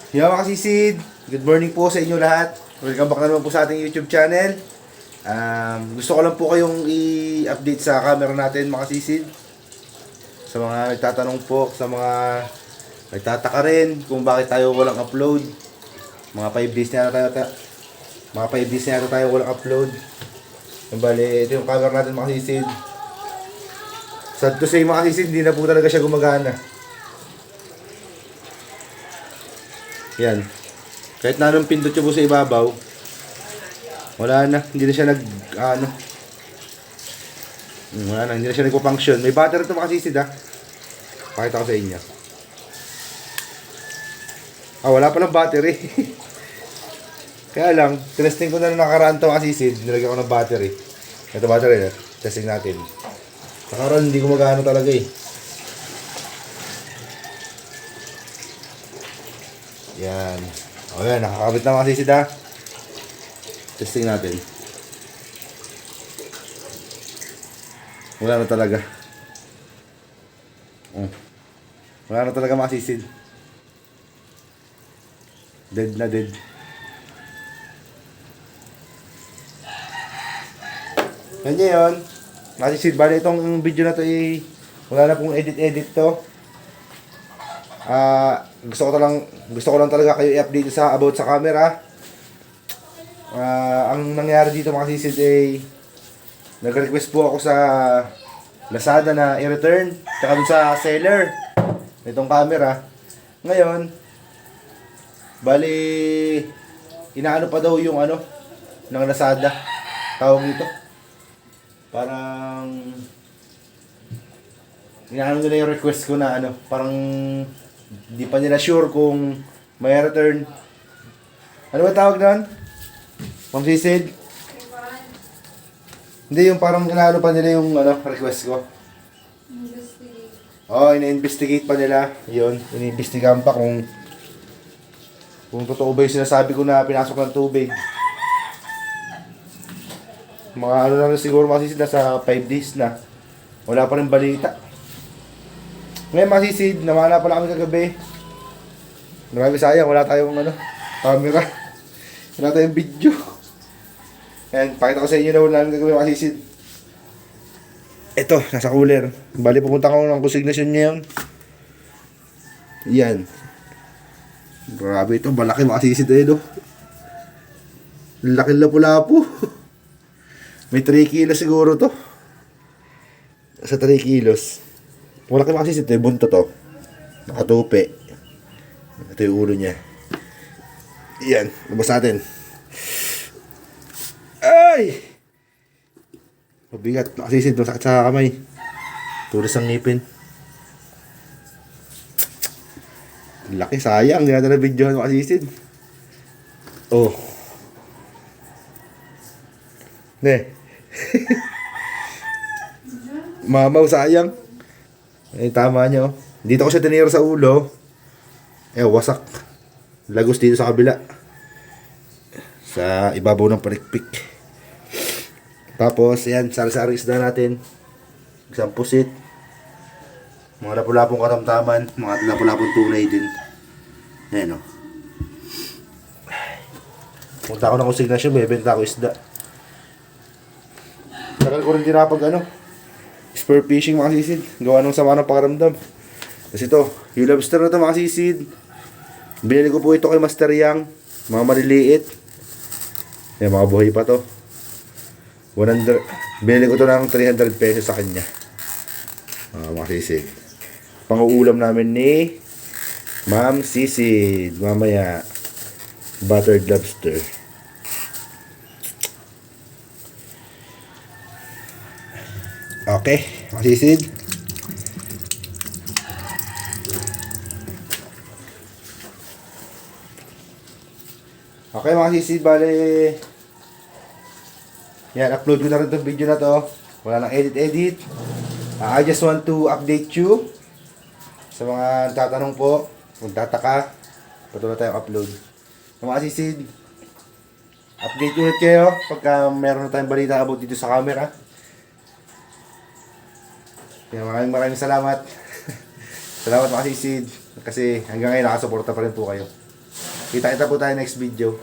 Yo mga kasisid, good morning po sa inyo lahat. Welcome back na naman po sa ating YouTube channel. Gusto ko lang po kayong i-update sa camera natin mga kasisid. Sa mga nagtatanong po, sa mga nagtataka rin kung bakit tayo walang upload. Mga 5 days na tayo walang upload. Bale, ito yung camera natin mga kasisid. Sad to say mga kasisid, hindi na po talaga siya gumagana. Yan. Kahit na anong pindot nyo po sa ibabaw, wala na. Hindi na siya wala na. Hindi na siya nagpo-function. May battery ito makasisid ha. Pakita ko sa inyo. Wala palang battery. Kaya lang, testing ko na nakaraan ito makasisid. Nilagyan ko ng battery. Ito battery na. Testing natin. Nakaraan hindi gumagana talaga eh. Yan. O yan, nakakabit na mga sisid ha. Testing natin. Wala na talaga. Wala na talaga mga sisid. Dead na dead. Yan yun. Mga sisid, bali itong video na to ay wala na pong edit to. Gusto ko lang talaga kayo i-update sa about sa camera. Ang nangyari dito mga sisid ay nag-request po ako sa Lazada na i-return tsaka dun sa seller itong camera. Ngayon bali inaano pa daw yung ng Lazada, tawag dito parang inaano nila yung request ko na parang di pa nila sure kung may return. Ano ba tawag doon? Ma'am Sisid? Hindi, yung parang inaano pa nila yung request ko. Investigate. Ina-investigate pa nila. Yun, iniimbestigahan pa kung totoo ba yung sinasabi ko na pinasok ng tubig. Mga na siguro mga Sisid, nasa 5 days na. Wala pa rin balita. Ngayon mga sisid, namana pala kami kagabi. Marami sayang, wala tayong camera. Wala tayong video. Ayan, pakita ko sa inyo na wala namin kagabi mga sisid. Ito, nasa cooler. Bali, pupunta ko ng consignation ngayon. Yan. Grabe ito, malaki mga sisid Laki lapu-lapu. May 3 kilos siguro to. Sa 3 kilos. Wala kayo makasisid, ito yung bunto to. Nakatupi. Ito yung ulo niya. Iyan, labas natin. Ay! Mabigat, nakasisid, masakit sa kamay. Tulis ang ngipin. Laki, sayang, hindi natin na-videohan makasisid. Ne. Mamaw, sayang. Tama nyo. Dito ko siya tinira sa ulo. Wasak. Lagos dito sa kabila. Sa ibabaw ng palikpik. Tapos, yan. Sari-sari isda natin. Isang pusit. Mga lapu-lapong katamtaman. Mga lapu-lapong tunay din. Ayan Punta ako ng consignation. Bebenta ako isda. Tagal ko rin dinapag spear fishing mga sisid. Gawa ng sama ng pakaramdam. Kasi ito, yung lobster na ito mga sisid. Binili ko po ito kay Master Yang. Mga maliliit. Yan, mga buhay pa to. 100. Binili ko ito ng 300 pesos sa kanya. Mga sisid. Pang-uulam namin ni Ma'am Sisid. Mamaya, buttered lobster. Okay, masisid. Okay mga sisid, bale yan, upload ko na rin itong video na to. Wala nang edit. I just want to update you sa mga tatanong po, magtataka, patuloy tayong upload. Mga sisid, update ulit kayo pagka meron na tayong balita about dito sa camera. Kaya maraming salamat. Salamat mga sisid. Kasi hanggang ngayon nakasuporta pa rin po kayo. Kita-kita po tayo next video.